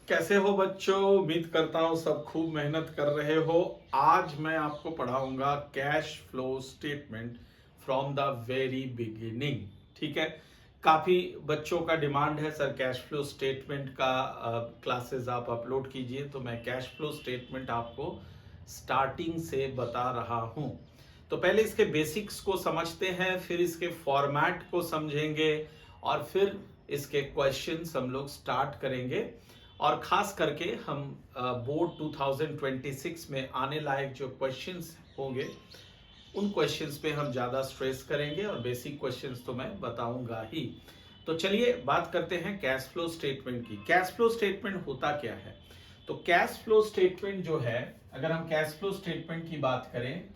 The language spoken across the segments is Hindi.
कैसे हो बच्चों। उम्मीद करता हूँ सब खूब मेहनत कर रहे हो। आज मैं आपको पढ़ाऊंगा cash flow statement from the very beginning. ठीक है। काफ़ी बच्चों का डिमांड है सर कैश फ्लो स्टेटमेंट का क्लासेस आप अपलोड कीजिए, तो मैं कैश फ्लो स्टेटमेंट आपको स्टार्टिंग से बता रहा हूँ। तो पहले इसके बेसिक्स को समझते हैं, फिर इसके फॉर्मेट को समझेंगे और फिर इसके क्वेश्चंस हम लोग स्टार्ट करेंगे। और खास करके हम बोर्ड 2026 में आने लायक जो क्वेश्चंस होंगे उन क्वेश्चंस पे हम ज़्यादा स्ट्रेस करेंगे और बेसिक क्वेश्चंस तो मैं बताऊंगा ही। तो चलिए बात करते हैं कैश फ्लो स्टेटमेंट की। कैश फ्लो स्टेटमेंट होता क्या है? तो कैश फ्लो स्टेटमेंट जो है, अगर हम कैश फ्लो स्टेटमेंट की बात करें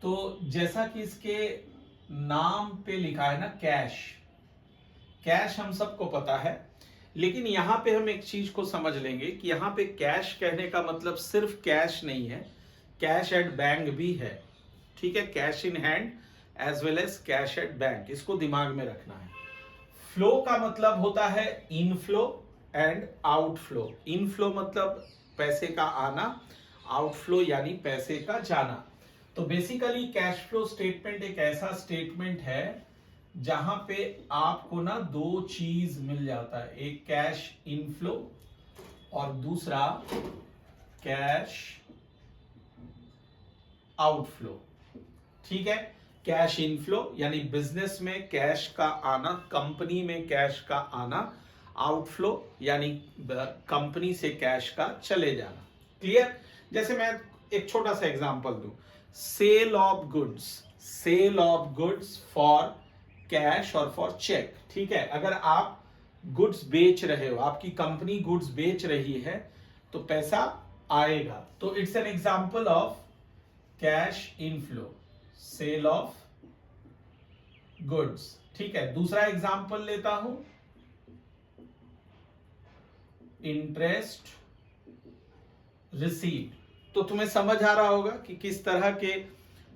तो जैसा कि इसके नाम पे लिखा है ना, कैश। कैश हम सबको पता है, लेकिन यहां पे हम एक चीज को समझ लेंगे कि यहां पे कैश कहने का मतलब सिर्फ कैश नहीं है, कैश एट बैंक भी है। ठीक है, cash in hand as well as cash at bank, इसको दिमाग में रखना है। फ्लो का मतलब होता है इनफ्लो एंड आउटफ्लो। इनफ्लो मतलब पैसे का आना, आउटफ्लो यानी पैसे का जाना। तो बेसिकली कैश फ्लो स्टेटमेंट एक ऐसा स्टेटमेंट है जहां पे आपको ना दो चीज मिल जाता है, एक कैश इनफ्लो और दूसरा कैश आउटफ्लो। ठीक है, कैश इनफ्लो यानी बिजनेस में कैश का आना, कंपनी में कैश का आना, आउटफ्लो यानी कंपनी से कैश का चले जाना। क्लियर? जैसे मैं एक छोटा सा एग्जांपल दूं, sale of goods, sale of goods for cash और फॉर चेक। ठीक है, अगर आप गुड्स बेच रहे हो, आपकी कंपनी गुड्स बेच रही है तो पैसा आएगा, तो it's an example of cash inflow, sale of goods. ठीक है, दूसरा एग्जांपल लेता हूं, इंटरेस्ट रिसीव्ड। तो तुम्हें समझ आ रहा होगा कि किस तरह के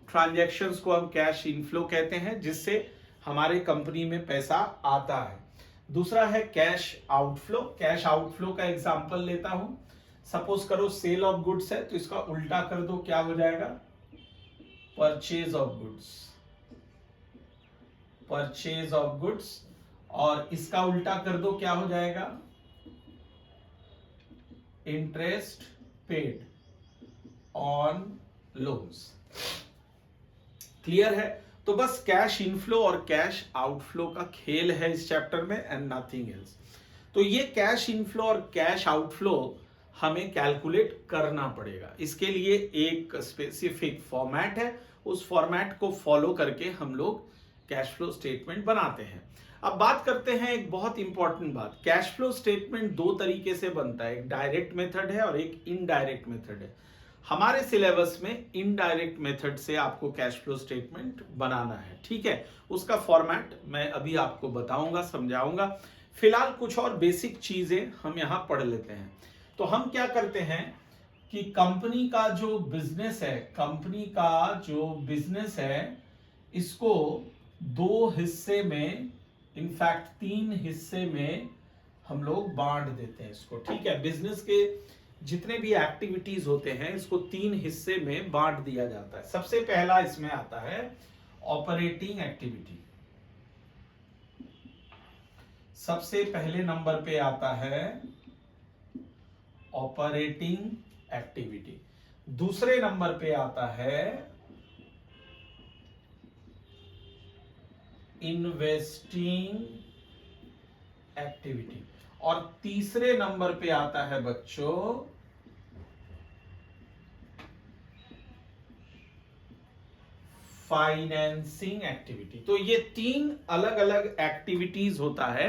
ट्रांजैक्शंस को हम कैश इनफ्लो कहते हैं, जिससे हमारे कंपनी में पैसा आता है। दूसरा है कैश आउटफ्लो। कैश आउटफ्लो का एग्जांपल लेता हूं, सपोज करो सेल ऑफ गुड्स है तो इसका उल्टा कर दो, क्या हो जाएगा? Purchase of goods, purchase of goods. और इसका उल्टा कर दो, क्या हो जाएगा? Interest paid on loans. Clear है? तो बस कैश इनफ्लो और कैश आउटफ्लो का खेल है इस चैप्टर में एंड नथिंग एल्स। तो ये कैश इनफ्लो और कैश आउटफ्लो हमें कैलकुलेट करना पड़ेगा। इसके लिए एक स्पेसिफिक फॉर्मेट है, उस फॉर्मेट को फॉलो करके हम लोग कैश फ्लो स्टेटमेंट बनाते हैं। अब बात करते हैं एक बहुत इंपॉर्टेंट बात, कैश फ्लो स्टेटमेंट दो तरीके से बनता है, एक डायरेक्ट मेथड है और एक इनडायरेक्ट मेथड है। हमारे सिलेबस में इनडायरेक्ट मेथड से आपको कैश फ्लो स्टेटमेंट बनाना है। ठीक है, उसका फॉर्मेट मैं अभी आपको बताऊंगा, समझाऊंगा। फिलहाल कुछ और बेसिक चीजें हम यहां पढ़ लेते हैं। तो हम क्या करते हैं कि कंपनी का जो बिजनेस है, कंपनी का जो बिजनेस है, इसको दो हिस्से में, इनफैक्ट तीन हिस्से में हम लोग बांट देते हैं इसको। ठीक है, बिजनेस के जितने भी एक्टिविटीज होते हैं इसको तीन हिस्से में बांट दिया जाता है। सबसे पहला इसमें आता है ऑपरेटिंग एक्टिविटी। सबसे पहले नंबर पे आता है ऑपरेटिंग एक्टिविटी। दूसरे नंबर पे आता है इन्वेस्टिंग एक्टिविटी और तीसरे नंबर पे आता है बच्चों फाइनेंसिंग एक्टिविटी। तो ये तीन अलग अलग एक्टिविटीज होता है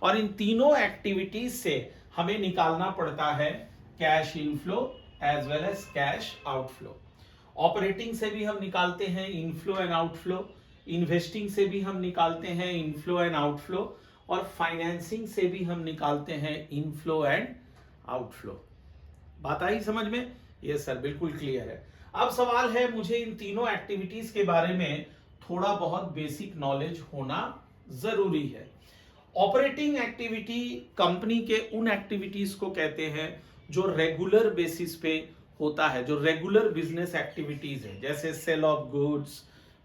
और इन तीनों एक्टिविटीज से हमें निकालना पड़ता है cash inflow as well as cash outflow. Operating से भी हम निकालते हैं इनफ्लो एंड आउटफ्लो, इन्वेस्टिंग से भी हम निकालते हैं इनफ्लो एंड आउटफ्लो और फाइनेंसिंग से भी हम निकालते हैं इनफ्लो एंड आउटफ्लो। बात आई समझ में? यस सर, बिल्कुल क्लियर है। अब सवाल है, मुझे इन तीनों एक्टिविटीज के बारे में थोड़ा बहुत बेसिक नॉलेज होना जरूरी है। ऑपरेटिंग एक्टिविटी कंपनी के उन एक्टिविटीज को कहते हैं जो रेगुलर बेसिस पे होता है, जो रेगुलर बिजनेस एक्टिविटीज है, जैसे sale of goods,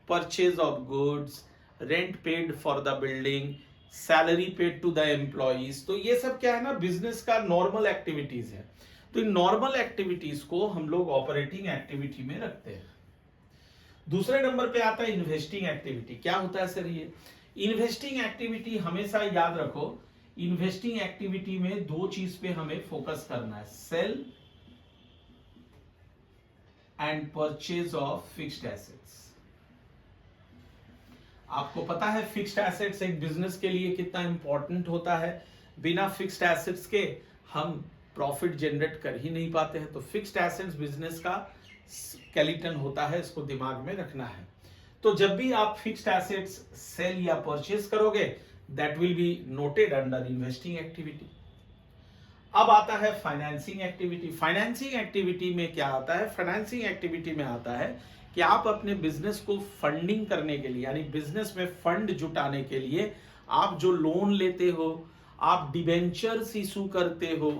purchase of goods, rent paid for the building, salary paid to the employees. तो ये सब क्या है ना, बिजनेस का नॉर्मल एक्टिविटीज है। तो इन नॉर्मल एक्टिविटीज को हम लोग ऑपरेटिंग एक्टिविटी में रखते हैं। दूसरे नंबर पे आता है इन्वेस्टिंग एक्टिविटी। क्या होता है सर ये? इन्वेस्टिंग एक्टिविटी हमेशा याद रखो, इन्वेस्टिंग एक्टिविटी में दो चीज पे हमें फोकस करना है, sale and purchase of fixed assets. आपको पता है फिक्स्ड एसेट्स एक बिजनेस के लिए कितना इंपॉर्टेंट होता है। बिना फिक्स्ड एसेट्स के हम प्रॉफिट जनरेट कर ही नहीं पाते हैं। तो फिक्स्ड एसेट्स बिजनेस का स्केलेटन होता है, इसको दिमाग में रखना है। तो जब भी आप फिक्स्ड एसेट्स सेल या परचेज करोगे, that will be noted under investing activity. अब आता है फाइनेंसिंग एक्टिविटी। फाइनेंसिंग एक्टिविटी में क्या आता है? फाइनेंसिंग एक्टिविटी में आता है कि आप अपने बिजनेस को फंडिंग करने के लिए, यानी बिजनेस में फंड जुटाने के लिए आप जो लोन लेते हो, आप डिबेंचर्स इशू करते हो,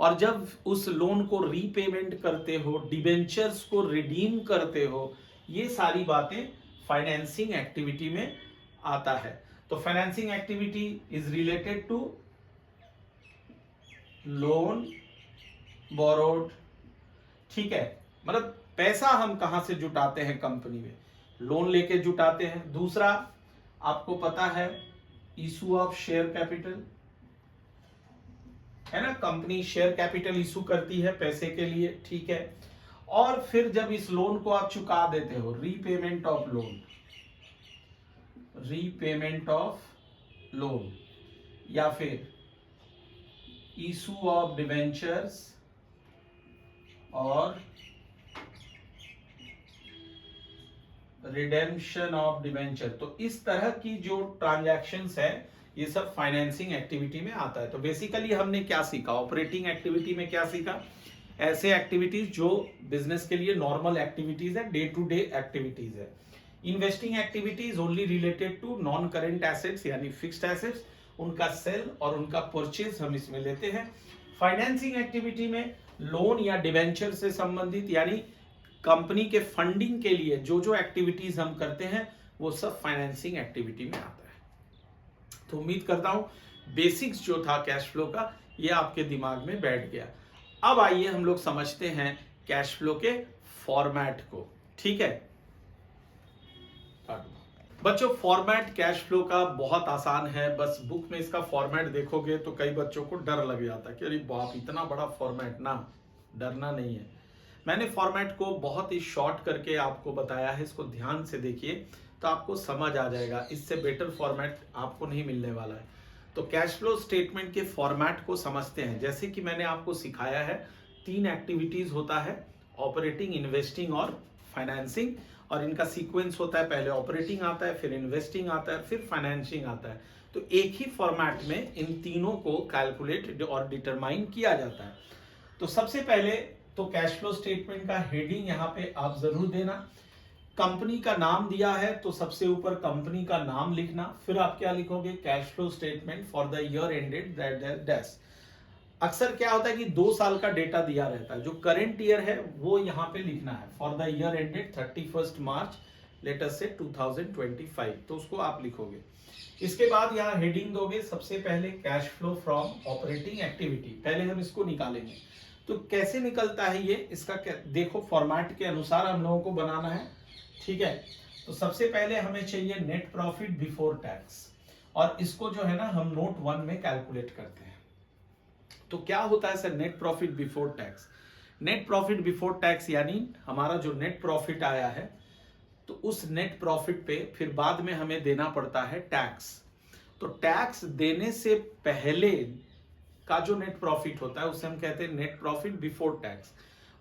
और जब उस लोन को रीपेमेंट करते हो, डिबेंचर्स को रिडीम करते हो, ये सारी बातें फाइनेंसिंग एक्टिविटी में आता है। तो financing activity is related to loan borrowed. ठीक है, मतलब पैसा हम कहां से जुटाते हैं कंपनी में, लोन लेके जुटाते हैं। दूसरा आपको पता है इशू ऑफ शेयर कैपिटल, है ना, कंपनी शेयर कैपिटल इशू करती है पैसे के लिए। ठीक है, और फिर जब इस लोन को आप चुका देते हो, repayment of loan, repayment of loan, या फिर इशू ऑफ डिवेंचर्स और रिडेम्पशन ऑफ डिवेंचर। तो इस तरह की जो ट्रांजैक्शंस है, ये सब फाइनेंसिंग एक्टिविटी में आता है। तो बेसिकली हमने क्या सीखा? ऑपरेटिंग एक्टिविटी में क्या सीखा? ऐसे एक्टिविटीज जो बिजनेस के लिए नॉर्मल एक्टिविटीज है, डे टू डे एक्टिविटीज है। Investing activities only related to non current assets, यानी फिक्स्ड एसेट्स, उनका सेल और उनका परचेज हम इसमें लेते हैं। फाइनेंसिंग एक्टिविटी में लोन या डिवेंचर से संबंधित, यानी कंपनी के फंडिंग के लिए जो जो एक्टिविटीज हम करते हैं, वो सब फाइनेंसिंग एक्टिविटी में आता है। तो उम्मीद करता हूं बेसिक्स जो था कैश फ्लो का, ये आपके दिमाग में बैठ गया। अब आइए हम लोग समझते हैं कैश फ्लो के फॉर्मेट को। ठीक है बच्चों, फॉर्मेट कैश फ्लो का बहुत आसान है। बस बुक में इसका फॉर्मेट देखोगे तो कई बच्चों को डर लग जाता है कि अरे बाप, इतना बड़ा फॉर्मेट। ना, डरना नहीं है। मैंने फॉर्मेट को बहुत ही शॉर्ट करके आपको बताया है, इसको ध्यान से देखिए तो आपको समझ आ जाएगा। इससे बेटर फॉर्मेट आपको नहीं मिलने वाला है। तो कैश फ्लो स्टेटमेंट के फॉर्मेट को समझते हैं। जैसे कि मैंने आपको सिखाया है, 3 एक्टिविटीज होता है, ऑपरेटिंग, इन्वेस्टिंग और फाइनेंसिंग, और इनका सीक्वेंस होता है, पहले ऑपरेटिंग आता है, फिर इन्वेस्टिंग आता है, फिर फाइनेंसिंग आता है। तो एक ही फॉर्मेट में इन तीनों को कैलकुलेट और डिटरमाइन किया जाता है। तो सबसे पहले तो कैश फ्लो स्टेटमेंट का हेडिंग यहाँ पे आप जरूर देना। कंपनी का नाम दिया है तो सबसे ऊपर कंपनी का नाम लिखना। फिर आप क्या लिखोगे? Cash flow statement for the year ended that. अक्सर क्या होता है कि 2 साल का डेटा दिया रहता है, जो करंट ईयर है वो यहाँ पे लिखना है, for the year ended 31 March let us से 2025, तो उसको आप लिखोगे। इसके बाद यहाँ हेडिंग दोगे, सबसे पहले cash flow from operating activity. पहले हम इसको निकालेंगे। तो कैसे निकलता है ये, इसका देखो फॉर्मेट के अनुसार हम लोगों को बनाना है। ठीक है, तो सबसे पहले हमें चाहिए नेट प्रॉफिट बिफोर टैक्स, और इसको जो है ना हम नोट 1 में कैलकुलेट करते हैं। तो क्या होता है sir net profit before tax? Net profit before tax यानी हमारा जो नेट प्रॉफिट आया है, तो उस नेट प्रॉफिट पे फिर बाद में हमें देना पड़ता है टैक्स। तो टैक्स देने से पहले का जो नेट प्रॉफिट होता है उसे हम कहते हैं नेट प्रॉफिट बिफोर टैक्स,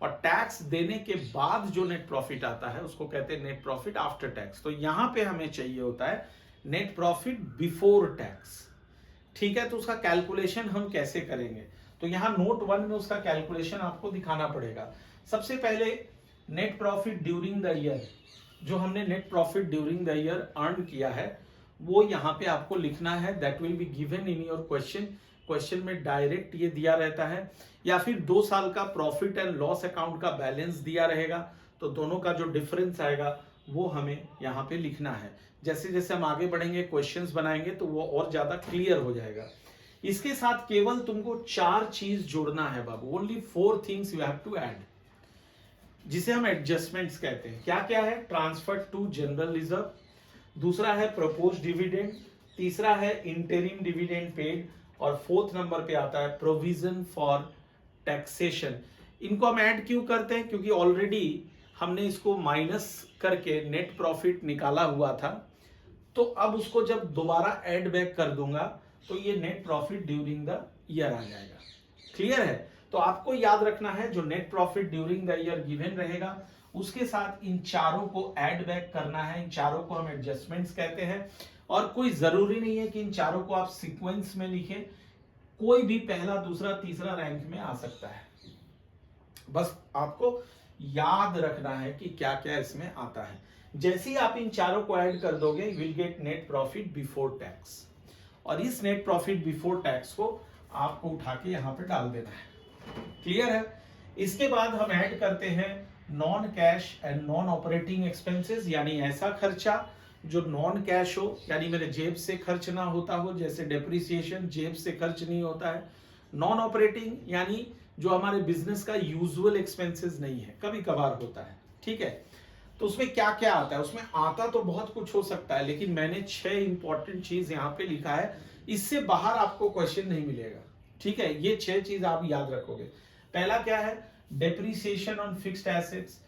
और टैक्स देने के बाद जो नेट प्रॉफिट आता है उसको कहते हैं नेट प्रॉफिट आफ्टर टैक्स। तो यहां पे हमें चाहिए होता है नेट प्रॉफिट बिफोर टैक्स। ठीक है, तो उसका कैलकुलेशन हम कैसे करेंगे? तो यहां नोट 1 में उसका कैलकुलेशन आपको दिखाना पड़ेगा। सबसे पहले net profit during the year, जो हमने net profit during the year earn किया है वो यहाँ पे आपको लिखना है, that will be given in your question. Question में डायरेक्ट ये दिया रहता है, या फिर 2 साल का प्रॉफिट एंड लॉस अकाउंट का बैलेंस दिया रहेगा, तो दोनों का जो डिफरेंस आएगा वो हमें यहाँ पे लिखना है। जैसे जैसे हम आगे बढ़ेंगे, क्वेश्चंस बनाएंगे, तो वो और ज्यादा क्लियर हो जाएगा। इसके साथ केवल तुमको 4 चीज जोड़ना है बाबू, only 4 things you have to add, जिसे हम एडजस्टमेंट्स कहते हैं। क्या क्या है? ट्रांसफर टू जनरल रिजर्व, दूसरा है प्रपोज डिविडेंड, तीसरा है इंटरिम डिविडेंड पेड, और 4th नंबर पे आता है प्रोविजन फॉर टैक्सेशन। इनको हम ऐड क्यों करते हैं? क्योंकि ऑलरेडी हमने इसको माइनस करके नेट प्रॉफिट निकाला हुआ था, तो अब उसको जब दोबारा ऐड बैक कर दूंगा तो ये net profit during the year आ जाएगा। क्लियर है? तो आपको याद रखना है, जो net profit during the year given रहेगा उसके साथ इन चारों को ऐड बैक करना है। इन चारों को हम एडजस्टमेंट्स कहते हैं, और कोई जरूरी नहीं है कि इन चारों को आप सीक्वेंस में लिखें, कोई भी पहला, दूसरा, तीसरा रैंक में आ सकता है। बस आपको याद रखना है कि क्या क्या इसमें आता है। जैसे ही आप इन चारों को ऐड कर दोगे, you will get net profit before tax, और इस नेट प्रॉफिट बिफोर टैक्स को आपको उठा के यहां पे डाल देना है। क्लियर है? इसके बाद हम ऐड करते हैं non cash and non operating expenses, यानी ऐसा खर्चा जो नॉन कैश हो, यानी मेरे जेब से खर्च ना होता हो, जैसे डेप्रिसिएशन जेब से खर्च नहीं होता है। नॉन ऑपरेटिंग यानी जो हमारे बिजनेस का यूजुअल एक्सपेंसेस नहीं है, कभी कभार होता है। ठीक है? तो उसमें क्या क्या आता है? उसमें आता तो बहुत कुछ हो सकता है, लेकिन मैंने 6 इंपॉर्टेंट चीज यहाँ पे लिखा है, इससे बाहर आपको क्वेश्चन नहीं मिलेगा। ठीक है? ये 6 चीज आप याद रखोगे। पहला क्या है? Depreciation on fixed assets,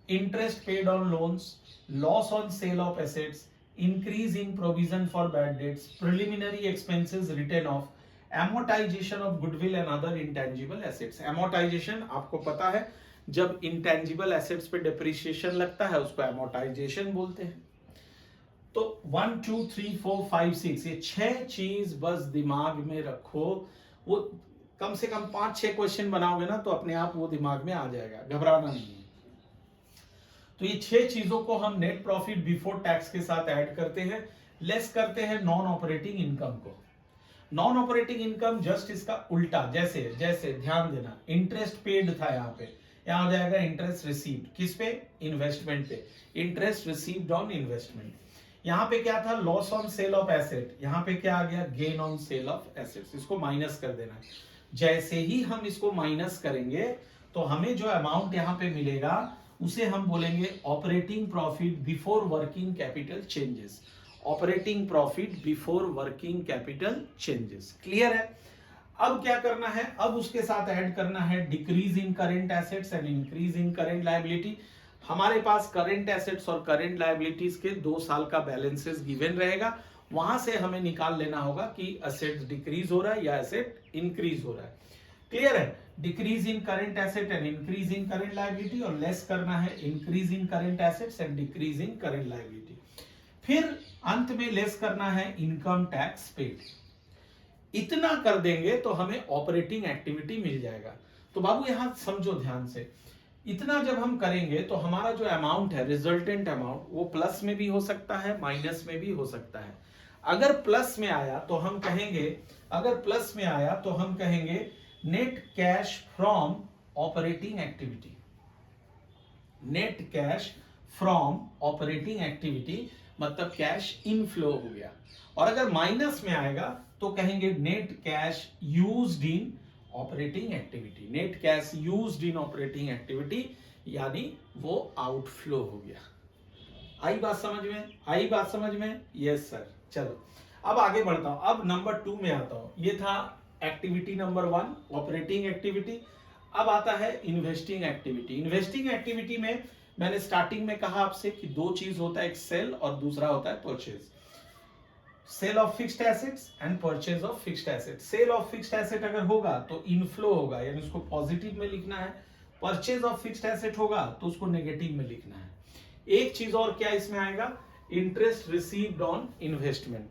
interest paid on loans, loss on sale of assets, increase in provision for bad debts, preliminary expenses written off, amortization of goodwill and other intangible assets. Amortization आपको पता है, जब इंटेंजिबल एसेट्स पे डेप्रिसिएशन लगता है उसको एमोटाइजेशन बोलते हैं। तो 1 2 3 4 5 6 ये 6 चीज बस दिमाग में रखो। वो कम से कम 5-6 क्वेश्चन बनाओगे ना तो अपने आप वो दिमाग में आ जाएगा, घबराना नहीं है। तो ये 6 चीजों को हम नेट प्रॉफिट बिफोर टैक्स के साथ ऐड करते हैं, लेस करते हैं नॉन ऑपरेटिंग इनकम को। नॉन ऑपरेटिंग इनकम जस्ट इसका उल्टा, जैसे जैसे ध्यान देना, इंटरेस्ट पेड था यहाँ पे, यहाँ हो जाएगा इंटरेस्ट रिसीव्ड। किस पे? इन्वेस्टमेंट पे। Interest received on investment. यहाँ पे क्या था? Loss on sale of asset, यहाँ पे क्या आ गया? Gain on sale of assets. इसको माइनस कर देना है। जैसे ही हम इसको माइनस करेंगे तो हमें जो अमाउंट यहाँ पे मिलेगा उसे हम बोलेंगे operating profit before working capital changes. Operating profit before working capital changes. Clear है? अब क्या करना है? अब उसके साथ ऐड करना है decrease in current assets and increase in current liability. हमारे पास करेंट एसेट्स और करेंट लायबिलिटीज के 2 साल का बैलेंसेस गिवन रहेगा, वहां से हमें निकाल लेना होगा कि एसेट्स डिक्रीज हो रहा है या एसेट इंक्रीज हो रहा है। क्लियर है? Decrease in current asset and increase in current liability, और लेस करना है increase in current assets and decrease in current liability. फिर अंत में लेस करना है इनकम टैक्स पेड। इतना कर देंगे तो हमें ऑपरेटिंग एक्टिविटी मिल जाएगा। तो बाबू यहां समझो ध्यान से, इतना जब हम करेंगे तो हमारा जो अमाउंट है, रिजल्टेंट अमाउंट, वो प्लस में भी हो सकता है, माइनस में भी हो सकता है। अगर प्लस में आया तो हम कहेंगे, अगर प्लस में आया तो हम कहेंगे net cash from operating activity. Net cash from operating activity मतलब कैश इनफ्लो हो गया। और अगर माइनस में आएगा तो कहेंगे net cash used in operating activity. Net cash used in operating activity यानी वो आउटफ्लो हो गया। आई बात समझ में? आई बात समझ में? Yes sir. चलो अब आगे बढ़ता हूं, अब नंबर 2 में आता हूं। ये था एक्टिविटी नंबर 1, ऑपरेटिंग एक्टिविटी। अब आता है इन्वेस्टिंग एक्टिविटी। इन्वेस्टिंग एक्टिविटी में मैंने स्टार्टिंग में कहा आपसे कि 2 चीज होता है, एक सेल और दूसरा होता है purchase. Sale of fixed assets and purchase of fixed assets. Sale of fixed asset अगर होगा तो इनफ्लो होगा, यानी उसको पॉजिटिव में लिखना है। परचेज ऑफ फिक्स्ड एसेट होगा तो उसको नेगेटिव में लिखना है। एक चीज और क्या इसमें आएगा? Interest received on investment.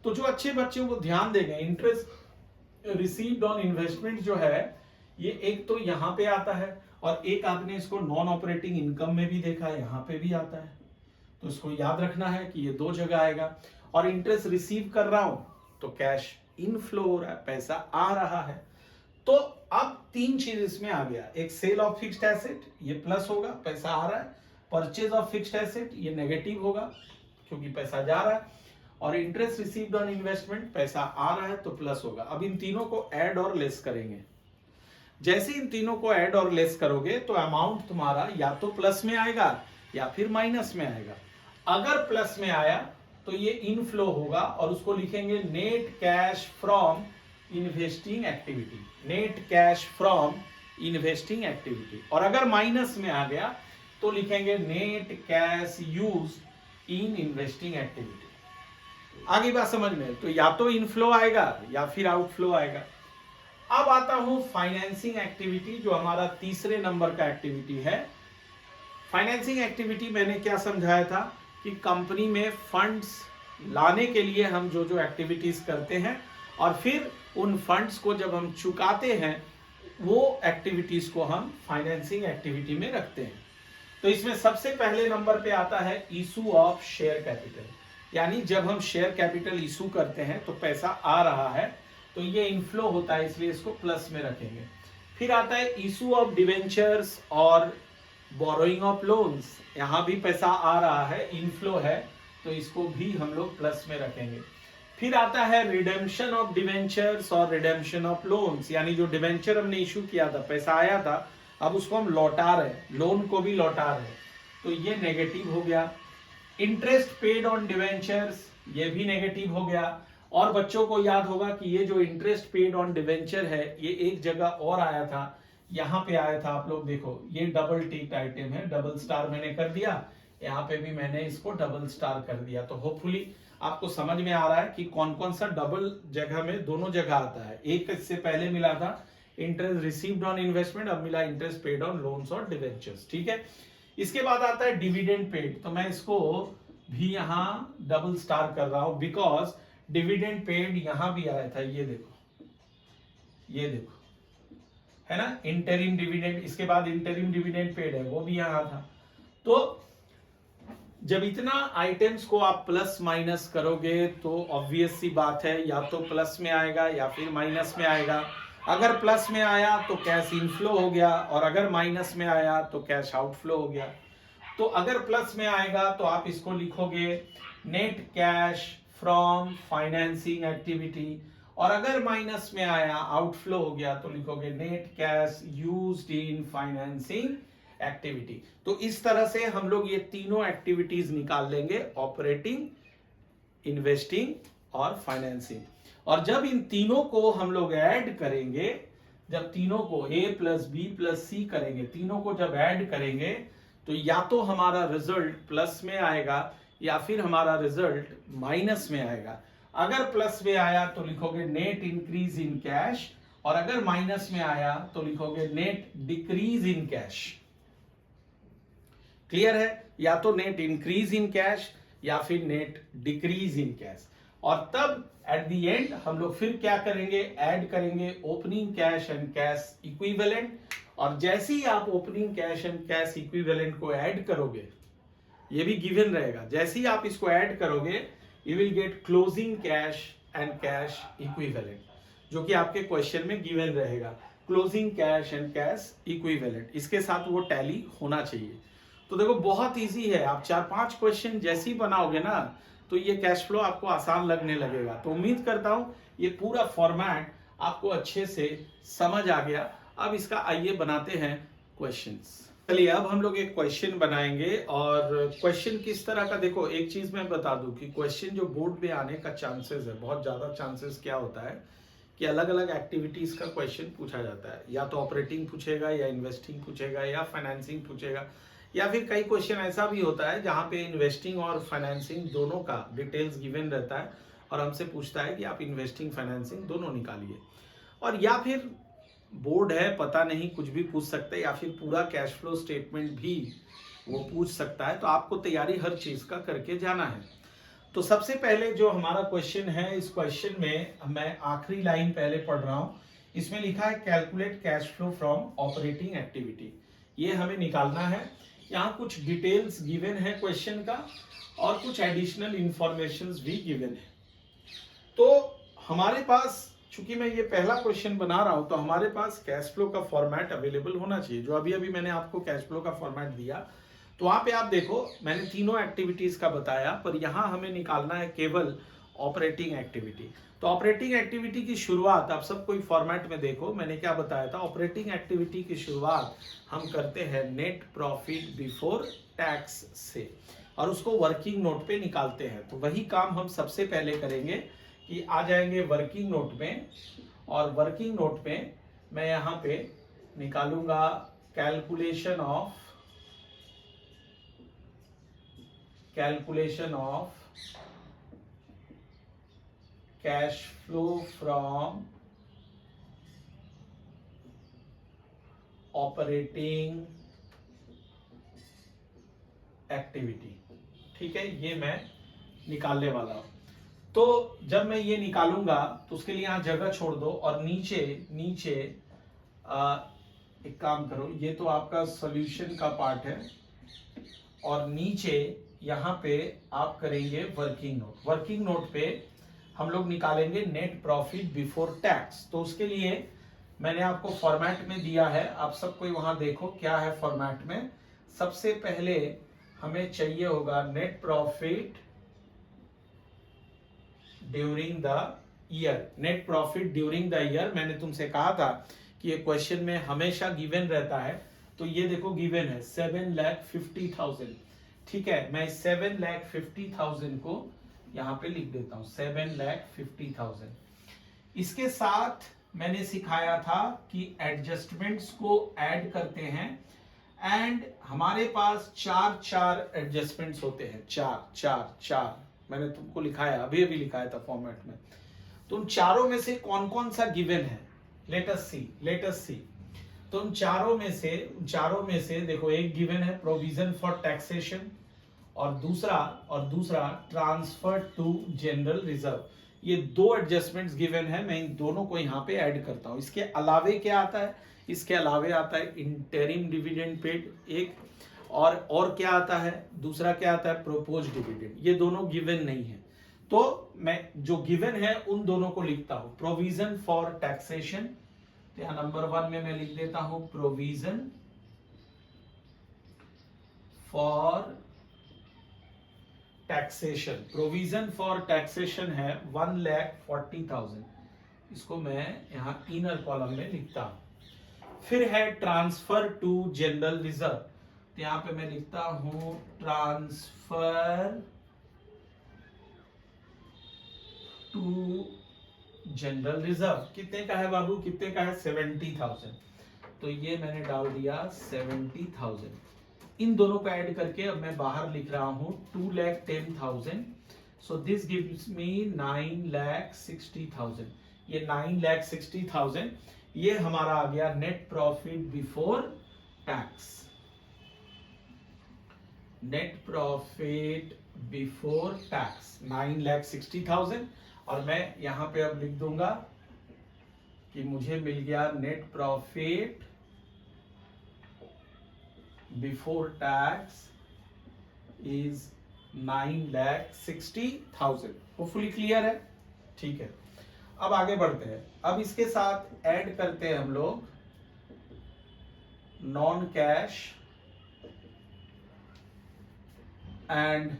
तो जो अच्छे बच्चे वो ध्यान देंगे, इंटरेस्ट रिसीव्ड ऑन इन्वेस्टमेंट जो है ये एक तो यहां पे आता है, और एक आपने इसको नॉन ऑपरेटिंग इनकम में भी देखा है, यहां पे भी आता है। तो इसको याद रखना है कि ये 2 जगह आएगा। और इंटरेस्ट रिसीव कर रहा हूं तो कैश इनफ्लो हो रहा है, पैसा आ रहा है। तो अब तीन चीज इसमें आ गया, एक सेल ऑफ फिक्स्ड एसेट, ये प्लस होगा, पैसा आ रहा है। परचेज ऑफ फिक्स्ड एसेट, ये नेगेटिव होगा क्योंकि पैसा जा रहा है। और इंटरेस्ट रिसीव्ड ऑन इन्वेस्टमेंट, पैसा आ रहा है तो प्लस होगा। अब इन तीनों को ऐड और लेस करेंगे। जैसे इन तीनों को ऐड और लेस करोगे तो अमाउंट तुम्हारा या तो प्लस में आएगा या फिर माइनस में आएगा। अगर प्लस में आया तो ये इनफ्लो होगा और उसको लिखेंगे net cash from investing activity, net cash from investing activity. और अगर माइनस में आ गया तो लिखेंगे net cash used in investing activity. आगे बात समझ में, तो या तो इनफ्लो आएगा या फिर आउटफ्लो आएगा। अब आता हूं फाइनेंसिंग एक्टिविटी, जो हमारा तीसरे नंबर का एक्टिविटी है। फाइनेंसिंग एक्टिविटी मैंने क्या समझाया था कि कंपनी में फंड्स लाने के लिए हम जो जो एक्टिविटीज करते हैं और फिर उन फंड्स को जब हम चुकाते हैं वो एक्टिविटीज को हम फाइनेंसिंग एक्टिविटी में रखते हैं। तो इसमें सबसे पहले नंबर पे आता है इशू ऑफ शेयर कैपिटल, यानी जब हम शेयर कैपिटल इशू करते हैं तो पैसा आ रहा है तो ये इनफ्लो होता है, इसलिए इसको प्लस में रखेंगे। फिर आता है इशू ऑफ डिवेंचर्स और बोरोइंग ऑफ लोन्स, यहां भी पैसा आ रहा है, इनफ्लो है, तो इसको भी हम लोग प्लस में रखेंगे। फिर आता है रिडेम्पशन ऑफ डिवेंचर्स और रिडेम्पशन ऑफ लोन्स, यानी जो डिवेंचर हमने इशू किया था, पैसा आया था, अब उसको हम लौटा रहे, लोन को भी लौटा रहे, तो ये नेगेटिव हो गया। इंटरेस्ट पेड ऑन डिवेंचर्स, ये भी नेगेटिव हो गया। और बच्चों को याद होगा कि ये जो इंटरेस्ट पेड ऑन डिवेंचर है ये एक जगह और आया था, यहाँ पे आया था, आप लोग देखो ये डबल टिक आइटम है, डबल स्टार मैंने कर दिया, यहाँ पे भी मैंने इसको डबल स्टार कर दिया। तो होपफुली आपको समझ में आ रहा है कि कौन कौन सा डबल जगह में दोनों जगह आता है। एक इससे पहले मिला था इंटरेस्ट रिसीव्ड ऑन इन्वेस्टमेंट, अब मिला इंटरेस्ट पेड ऑन लोन्स और डिवेंचर्स, ठीक है। इसके बाद आता है डिविडेंड पेड, तो मैं इसको भी यहाँ डबल स्टार कर रहा हूं बिकॉज डिविडेंड पेड यहां भी आया था, ये देखो, ये देखो, है ना, इंटरिम डिविडेंड। इसके बाद इंटरिम डिविडेंड पेड है, वो भी यहां था। तो जब इतना आइटम्स को आप प्लस माइनस करोगे तो ऑब्वियस सी बात है, या तो प्लस में आएगा या फिर माइनस में आएगा। अगर प्लस में आया तो कैश इनफ्लो हो गया और अगर माइनस में आया तो कैश आउटफ्लो हो गया। तो अगर प्लस में आएगा तो आप इसको लिखोगे net cash from financing activity, और अगर माइनस में आया, आउटफ्लो हो गया, तो लिखोगे net cash used in financing activity. तो इस तरह से हम लोग ये तीनों एक्टिविटीज निकाल लेंगे, ऑपरेटिंग, इन्वेस्टिंग और फाइनेंसिंग। और जब इन तीनों को हम लोग ऐड करेंगे, जब तीनों को A plus B plus C करेंगे, तीनों को जब ऐड करेंगे तो या तो हमारा रिजल्ट प्लस में आएगा या फिर हमारा रिजल्ट माइनस में आएगा। अगर प्लस में आया तो लिखोगे नेट इंक्रीज इन कैश, और अगर माइनस में आया तो लिखोगे net decrease in cash. Clear है, या तो नेट इंक्रीज इन कैश या फिर नेट डिक्रीज इन कैश। और तब एट द एंड हम लोग फिर क्या करेंगे, ऐड करेंगे opening cash and cash equivalent. और जैसे ही आप opening cash and cash equivalent को ऐड करोगे, ये भी गिवन रहेगा, जैसे ही आप इसको ऐड करोगे you will get closing cash and cash equivalent, जो कि आपके क्वेश्चन में गिवन रहेगा, closing cash and cash equivalent, इसके साथ वो टैली होना चाहिए। तो देखो बहुत इजी है, आप 4-5 क्वेश्चन जैसे ही बनाओगे ना तो ये कैश फ्लो आपको आसान लगने लगेगा। तो उम्मीद करता हूं ये पूरा फॉर्मेट आपको अच्छे से समझ आ गया। अब इसका आइए बनाते हैं क्वेश्चंस। चलिए अब हम लोग एक क्वेश्चन बनाएंगे, और क्वेश्चन किस तरह का, देखो एक चीज मैं बता दूं कि क्वेश्चन जो बोर्ड में आने का चांसेस है, बहुत ज्यादा चांसेस क्या होता है कि अलग अलग एक्टिविटीज का क्वेश्चन पूछा जाता है, या तो ऑपरेटिंग पूछेगा या इन्वेस्टिंग पूछेगा या फाइनेंसिंग पूछेगा, या फिर कई क्वेश्चन ऐसा भी होता है जहां पे इन्वेस्टिंग और फाइनेंसिंग दोनों का डिटेल्स गिवन रहता है और हमसे पूछता है कि आप इन्वेस्टिंग फाइनेंसिंग दोनों निकालिए। और या फिर बोर्ड है, पता नहीं, कुछ भी पूछ सकता है, या फिर पूरा कैश फ्लो स्टेटमेंट भी वो पूछ सकता है। तो आपको तैयारी हर चीज का करके जाना है। तो सबसे पहले जो हमारा क्वेश्चन है, इस क्वेश्चन में मैं आखिरी लाइन पहले पढ़ रहा हूं, इसमें लिखा है calculate cash flow from operating activity. ये हमें निकालना है यहाँ कुछ डिटेल्स गिवन है क्वेश्चन का और कुछ एडिशनल इंफॉर्मेशंस भी गिवन है। तो हमारे पास, चूंकि मैं ये पहला क्वेश्चन बना रहा हूं, तो हमारे पास कैश फ्लो का फॉर्मेट अवेलेबल होना चाहिए। जो अभी अभी मैंने आपको कैश फ्लो का फॉर्मेट दिया, तो वहां पे आप देखो मैंने तीनों एक्टिविटीज का बताया, पर यहां हमें निकालना है केवल ऑपरेटिंग एक्टिविटी। तो ऑपरेटिंग एक्टिविटी की शुरुआत आप सब कोई फॉर्मेट में देखो, मैंने क्या बताया था। ऑपरेटिंग एक्टिविटी की शुरुआत हम करते हैं नेट प्रॉफिट बिफोर टैक्स से, और उसको वर्किंग नोट पे निकालते हैं। तो वही काम हम सबसे पहले करेंगे कि आ जाएंगे वर्किंग नोट में, और वर्किंग नोट में मैं यहाँ पे निकालूंगा calculation of cash flow from operating activity. ठीक है, ये मैं निकालने वाला हूं। तो जब मैं ये निकालूंगा तो उसके लिए यहां जगह छोड़ दो, और नीचे नीचे एक काम करो, ये तो आपका सॉल्यूशन का पार्ट है, और नीचे यहां पे आप करेंगे वर्किंग नोट। वर्किंग नोट पे हम लोग निकालेंगे नेट प्रॉफिट बिफोर टैक्स। तो उसके लिए मैंने आपको फॉर्मेट में दिया है, आप सब कोई वहां देखो क्या है फॉर्मेट में। सबसे पहले हमें चाहिए होगा net profit during the year. Net profit during the year, मैंने तुमसे कहा था कि ये क्वेश्चन में हमेशा गिवन रहता है। तो ये देखो गिवन है 7,50,000। ठीक है, मैं 7,50,000 को यहां पे लिख देता हूं, 7,50,000। इसके साथ मैंने सिखाया था कि एडजस्टमेंट्स को ऐड करते हैं, एंड हमारे पास चार एडजस्टमेंट्स होते हैं, चार मैंने तुमको लिखाया, अभी अभी लिखाया था फॉर्मेट में। तो उन चारों में से कौन कौन सा गिवन है, लेट अस सी। तो उन चारों में से देखो, एक गिवन है प्रोविजन फॉर टैक्सेशन, और दूसरा ट्रांसफर टू जनरल रिजर्व। ये दो एडजस्टमेंट्स गिवन है, मैं इन दोनों को यहाँ पे ऐड करता हूँ। इसके अलावे क्या आता है, इसके अलावे आता है इंटरिम डिविडेंड पेड एक, और क्या आता है, दूसरा क्या आता है प्रोपोज डिविडेंड। ये दोनों गिवन नहीं है, तो मैं जो गिवन है उन दोनों को लिखता हूं। प्रोविजन फॉर टैक्सेशन, तो यहां नंबर 1 में मैं लिख देता हूं provision for taxation. Provision for taxation है 1,40,000, इसको मैं यहां इनर कॉलम में लिखता हूं। फिर है ट्रांसफर टू जनरल रिजर्व, तो यहां पे मैं लिखता हूं ट्रांसफर टू जनरल रिजर्व। कितने का है बाबू, कितने का है, 70,000। तो ये मैंने डाल दिया 70,000। इन दोनों को ऐड करके अब मैं बाहर लिख रहा हूं 2,10,000। So this gives me 9,60,000। ये 9,60,000 ये हमारा आ गया net profit before tax. Net profit before tax 9,60,000, और मैं यहां पे अब लिख दूंगा कि मुझे मिल गया net profit before tax is 9,60,000। Hopefully clear है, ठीक है। अब आगे बढ़ते हैं। अब इसके साथ ऐड करते हैं हम लोग non cash and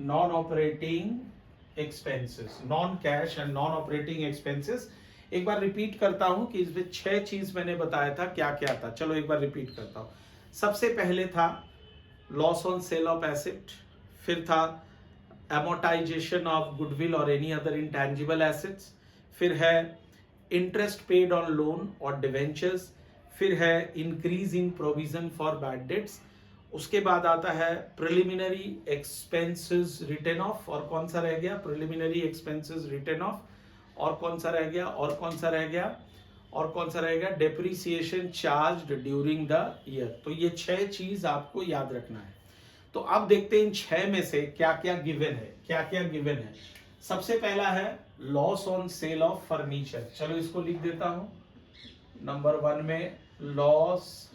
non operating expenses. Non cash and non operating expenses, एक बार रिपीट करता हूं कि इसमें 6 चीज मैंने बताया था, क्या क्या था। चलो एक बार रिपीट करता हूं। सबसे पहले था loss on sale of asset, फिर था amortization ऑफ गुडविल और एनी अदर इंटेंजिबल एसेट्स, फिर है इंटरेस्ट पेड ऑन लोन और डिवेंचर्स, फिर है increase in provision for bad dates, उसके बाद आता है प्रिलिमिनरी एक्सपेंसेस रिटर्न ऑफ, और कौन सा रह गया, प्रिलिमिनरी एक्सपेंसेस रिटर्न ऑफ, और कौन सा रह गया, और कौन सा रह गया, और कौन सा रहेगा, depreciation charged during the year. तो ये 6 चीज आपको याद रखना है। तो अब देखते हैं इन 6 में से क्या क्या गिवन है, क्या क्या गिवन है। सबसे पहला है loss on sale of furniture. चलो इसको लिख देता हूं नंबर 1 में, loss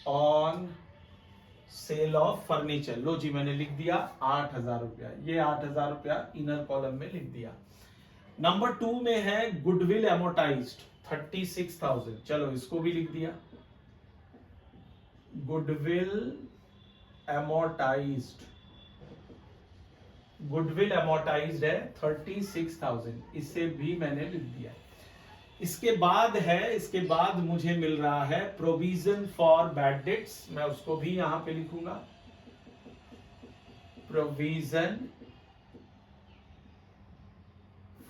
on sale of furniture. लो जी, मैंने लिख दिया 8,000 रुपया। ये 8,000 रुपया इनर कॉलम में लिख दिया। नंबर 2 में है गुडविल एमोटाइज्ड 36,000। चलो इसको भी लिख दिया। गुडविल एमोटाइज्ड, गुडविल एमोटाइज्ड है 36,000, इसे भी मैंने लिख दिया। इसके बाद मुझे मिल रहा है प्रोविजन फॉर बैड डेट्स, मैं उसको भी यहां पे लिखूंगा। Provision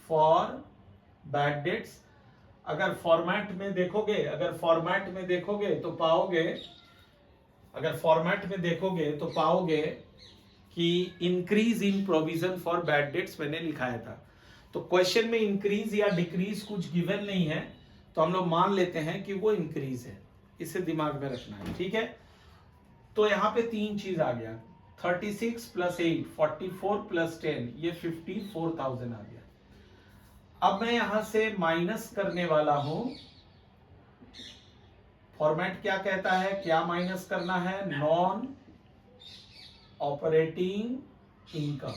for bad dates. अगर फॉर्मेट में देखोगे तो पाओगे कि increase in provision for bad dates मैंने लिखाया था। तो क्वेश्चन में इंक्रीज या डिक्रीज कुछ गिवन नहीं है, तो हम लोग मान लेते हैं कि वो इंक्रीज है। इसे दिमाग में रखना है, ठीक है। तो यहां पे 3 चीज आ गया, 36 प्लस 8 44 प्लस 10 ये 54,000 आ गया। अब मैं यहां से माइनस करने वाला हूं। फॉर्मेट क्या कहता है, क्या माइनस करना है? Non operating income.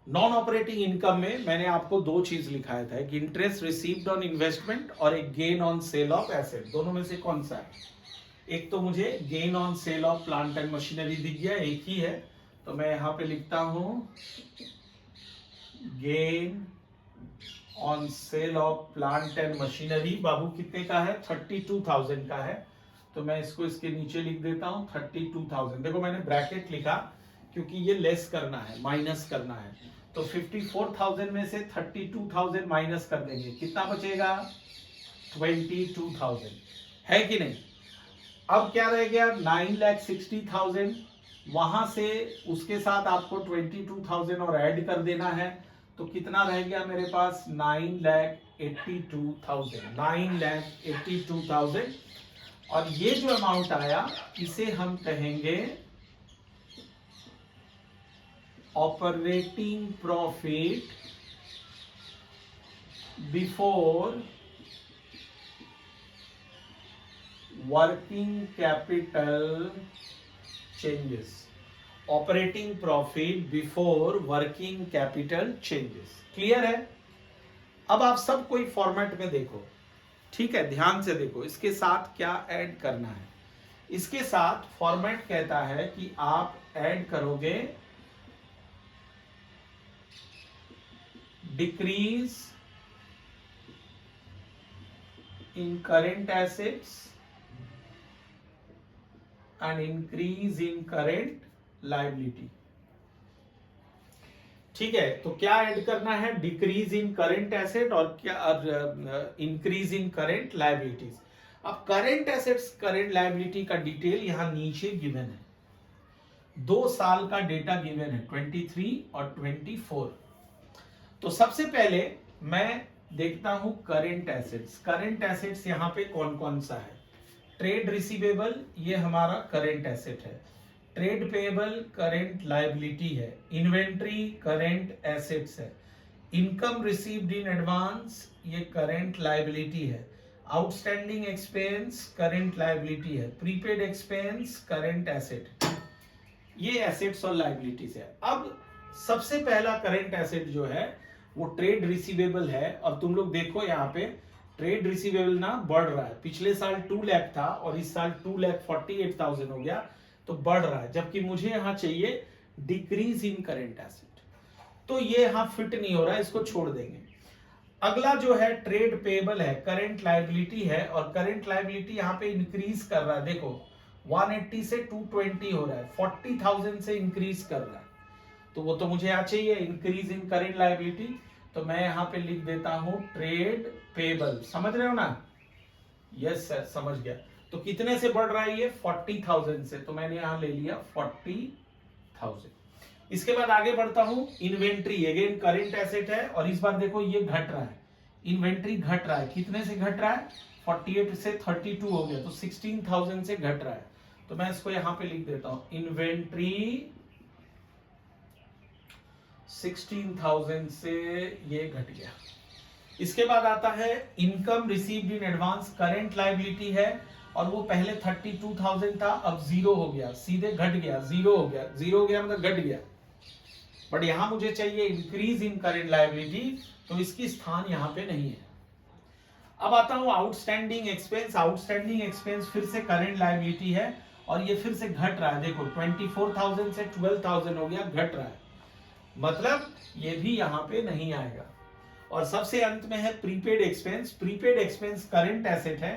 Non operating income में मैंने आपको 2 चीज लिखाया था, एक इंटरेस्ट रिसीव्ड ऑन इन्वेस्टमेंट और एक gain on sale of asset. दोनों में से कौन सा है? एक तो मुझे gain on sale of plant and machinery दिख गया, एक ही है, तो मैं यहां पे लिखता हूं gain on sale of plant and machinery. बाबू कितने का है? 32,000 का है, तो मैं इसको इसके नीचे लिख देता हूं 32,000। देखो मैंने ब्रैकेट लिखा क्योंकि ये लेस करना है, माइनस करना है। तो 54,000 में से 32,000 माइनस कर देंगे, कितना बचेगा? 22,000, है कि नहीं? अब क्या रह गया? 9,60,000। वहां से उसके साथ आपको 22,000 और ऐड कर देना है, तो कितना रह गया मेरे पास? 9,82,000। और ये जो अमाउंट आया इसे हम कहेंगे operating profit before working capital changes. Operating profit before working capital changes. Clear है? अब आप सब कोई फॉर्मेट में देखो, ठीक है, ध्यान से देखो इसके साथ क्या ऐड करना है। इसके साथ फॉर्मेट कहता है कि आप ऐड करोगे decrease in current assets and increase in current liability. ठीक है, तो क्या ऐड करना है? डिक्रीज इन करेंट एसेट और क्या इंक्रीज इन करेंट लायबिलिटीज। अब करेंट एसेट्स करेंट लायबिलिटी का डिटेल यहां नीचे गिवन है। 2 साल का डेटा गिवन है, 23 और 24। तो सबसे पहले मैं देखता हूं करेंट एसेट्स। करेंट एसेट्स यहां पे कौन कौन सा है? ट्रेड रिसीवेबल, ये हमारा करेंट एसेट है। ट्रेड पेएबल करेंट लायबिलिटी है। इन्वेंट्री करेंट एसेट्स है। इनकम रिसीव्ड इन एडवांस ये करेंट लायबिलिटी है। आउटस्टैंडिंग एक्सपेंस करेंट लायबिलिटी है। Prepaid expense current asset. ये एसेट्स और लायबिलिटीज है। अब सबसे पहला करेंट एसेट जो है वो ट्रेड रिसीवेबल है। और तुम लोग देखो यहाँ पे ट्रेड रिसीवेबल ना बढ़ रहा है। पिछले साल 2 लाख था और इस साल 2,48,000 हो गया, तो बढ़ रहा है। जबकि मुझे यहां चाहिए डिक्रीज इन करेंट एसेट, तो ये यहां फिट नहीं हो रहा है, इसको छोड़ देंगे। अगला जो है ट्रेड पेएबल है, करंट लायबिलिटी है, और करंट लायबिलिटी यहां पे इंक्रीज कर रहा है। देखो 180 से 220 हो रहा है, 40,000 से इंक्रीज कर रहा है, तो वो तो मुझे यहाँ चाहिए इंक्रीज इन करेंट लायबिलिटी। तो मैं यहां पे लिख देता हूं ट्रेड पेएबल। समझ रहे हो ना? यस सर, समझ गया। तो कितने से बढ़ रहा है ये? 40,000 से, तो मैंने यहां ले लिया 40,000। इसके बाद आगे बढ़ता हूं। इन्वेंट्री अगेन करेंट एसेट है, और इस बार देखो ये घट रहा है। इन्वेंट्री घट रहा है, कितने से घट रहा है? 48 से 32 हो गया, तो 16,000 से घट रहा है। तो मैं इसको यहां पे लिख देता हूं इन्वेंट्री 16,000 से ये घट गया। इसके बाद आता है income received in advance, current liability है और वो पहले 32,000 था, अब जीरो हो गया, सीधे घट गया, जीरो हो गया, जीरो हो गया मतलब घट गया। बट यहां मुझे चाहिए इंक्रीज इन करंट लायबिलिटी, तो इसकी स्थान यहां पे नहीं है। अब आता हूं आउटस्टैंडिंग एक्सपेंस। आउटस्टैंडिंग एक्सपेंस फिर से करंट लायबिलिटी है और ये फिर से घट रहा है। देखो 24,000 से 12,000 हो गया, घट रहा है, मतलब ये भी यहां पे नहीं आएगा। और सबसे अंत में है prepaid expense. Prepaid expense current asset है,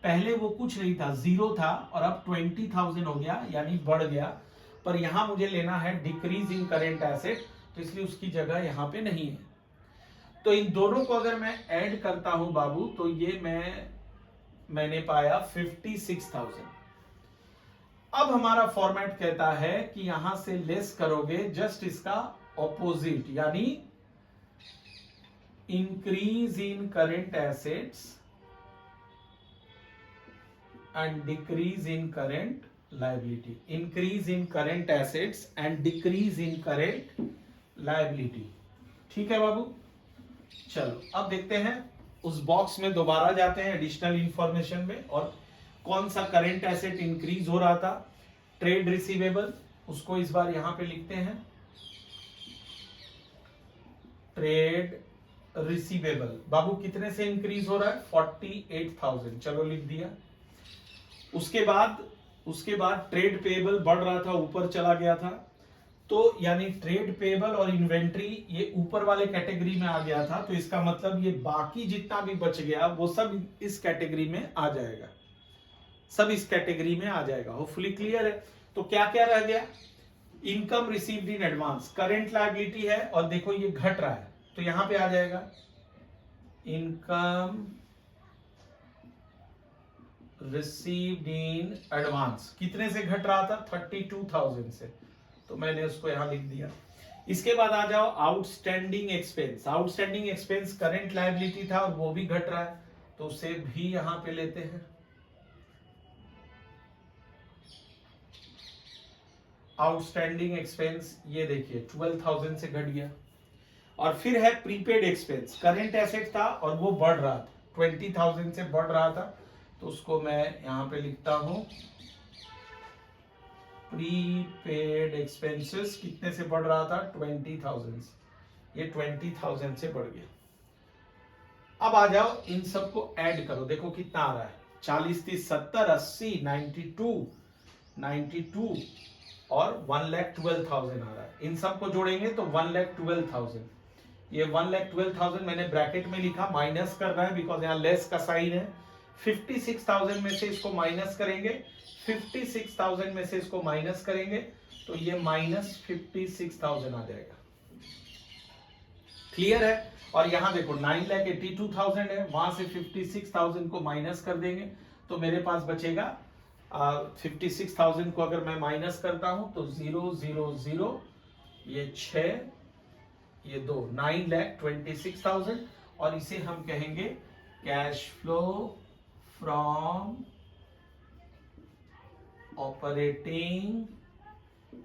पहले वो कुछ नहीं था, जीरो था और अब 20,000 हो गया, यानी बढ़ गया। पर यहां मुझे लेना है डिक्रीज इन करंट एसेट, तो इसलिए उसकी जगह यहां पे नहीं है। तो इन दोनों को अगर मैं ऐड करता हूं बाबू, तो ये मैंने पाया 56,000। अब हमारा फॉर्मेट कहता है कि यहां से लेस करोगे जस्ट इसका ऑपोजिट, यानी increase in current assets and decrease in current liability. Increase in current assets and decrease in current liability. ठीक है बाबू, चलो अब देखते हैं उस बॉक्स में, दोबारा जाते हैं एडिशनल इंफॉर्मेशन में, और कौन सा करंट एसेट इंक्रीज हो रहा था, ट्रेड रिसीवेबल, उसको इस बार यहां पे लिखते हैं ट्रेड रिसीवेबल। बाबू कितने से इंक्रीज हो रहा है, 48,000, चलो लिख दिया। उसके बाद ट्रेड पेएबल बढ़ रहा था, ऊपर चला गया था, तो यानी ट्रेड पेएबल और इन्वेंट्री ये ऊपर वाले कैटेगरी में आ गया था, तो इसका मतलब ये बाकी जितना भी बच गया वो सब इस कैटेगरी में आ जाएगा, सब इस कैटेगरी में आ जाएगा। होपफुली क्लियर है। तो क्या क्या रह गया, income received in advance, current liability है और देखो ये घट रहा है, तो यहां पे आ जाएगा इनकम रिसीव्ड इन एडवांस। कितने से घट रहा था, 32,000 से, तो मैंने उसको यहां लिख दिया। इसके बाद आ जाओ outstanding expense. Outstanding expense current liability था और वो भी घट रहा है, तो उसे भी यहां पे लेते हैं। आउटस्टैंडिंग एक्सपेंस ये देखिए 12,000 से घट गया। और फिर है प्रीपेड एक्सपेंस, करंट एसेट था और वो बढ़ रहा था, 20,000 से बढ़ रहा था, तो उसको मैं यहां पे लिखता हूं प्रीपेड एक्सपेंसेस। कितने से बढ़ रहा था, 20,000 से, ये 20,000 से बढ़ गया। अब आ जाओ इन सबको ऐड करो, देखो कितना आ रहा है, 40, 30, 70, 80, 92 और 1,12,000 आ रहा है। इन सबको जोड़ेंगे तो 1,12,000। ये 1,12,000 मैंने ब्रैकेट में लिखा, माइनस करना है बिकॉज यहाँ लेस का साइन है। 56,000 में से इसको माइनस करेंगे, 56,000 में से इसको माइनस करेंगे तो ये -56,000 आ जाएगा। क्लियर है। और यहां देखो 9,82,000 है, वहां से 56,000 को माइनस कर देंगे तो मेरे पास बचेगा 56,000 को अगर मैं माइनस करता हूं तो 0 0 0, ये 6, ये 2, 9,26,000, और इसे हम कहेंगे cash flow from operating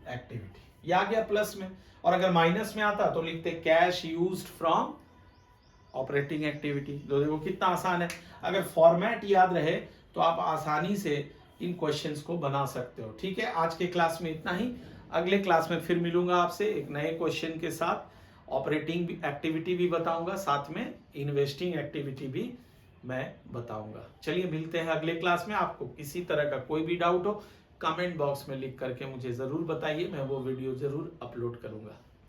activity. ये आ गया प्लस में, और अगर माइनस में आता तो लिखते cash used from operating activity. तो देखो कितना आसान है, अगर फॉर्मेट याद रहे तो आप आसानी से इन क्वेश्चंस को बना सकते हो। ठीक है, आज के क्लास में इतना ही। अगले क्लास में फिर मिलूंगा आपसे एक नए क्वेश्चन के साथ। ऑपरेटिंग एक्टिविटी भी बताऊंगा, साथ में इन्वेस्टिंग एक्टिविटी भी मैं बताऊंगा। चलिए मिलते हैं अगले क्लास में। आपको किसी तरह का कोई भी डाउट हो कमेंट बॉक्स में लिख करके मुझे जरूर बताइए, मैं वो वीडियो जरूर अपलोड करूंगा।